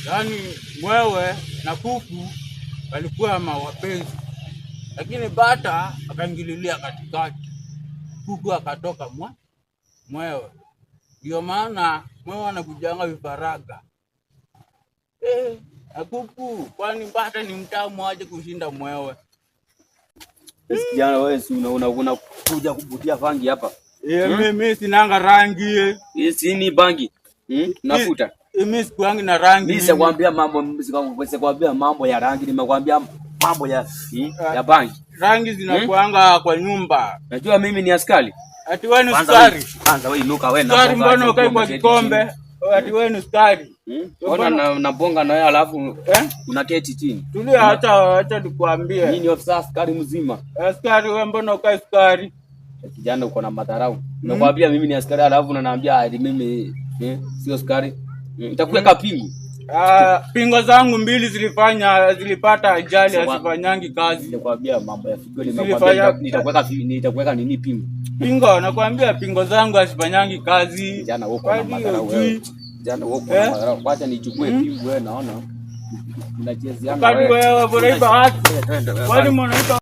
Yaani mwewe na kuku walikuwa mawapenzi, lakini bata akaingililia katikati, kuku akatoka mwewe. Ndio maana mwewe anakujanga vifaranga. Na kuku, kwani bata ni mtamu aje kushinda mwewe? Kijana wewe si unakuja kubutia bangi hapa. Mimi sinanga rangi. Si ni bangi. Nafuta. Mimi sikuangi na rangi. Mimi sikwambia mambo ya rangi, nimekwambia mambo ya bangi. Rangi zinakuanga kwa nyumba. Najua mimi ni askari. Ati wewe ni askari. Kwanza wewe inuka wewe na bonga. Mbona ukai kwa kikombe? Ati wewe ni askari. Mbona na bonga na wewe alafu unaketi chini. Tulia, acha nikwambie. Mimi ni ofisa askari mzima. Askari wewe mbona ukai askari? Kijana uko na madharau. Nakwambia mimi ni askari alafu unaniambia ati mimi sio askari. Nitakuweka pingu. Pingo zangu mbili zilipata ajali, asifanyangi kazi. Nitakwambia mambo ya figo, nitakuweka nini pingu. Pingo, nakwambia pingo zangu asifanyangi kazi. Kijana uko na madharau wewe. Kijana uko na madharau. Wacha nichukue pingu wewe, naona unachezea wewe. Kwani wewe bora iba watu? Kwani mnaita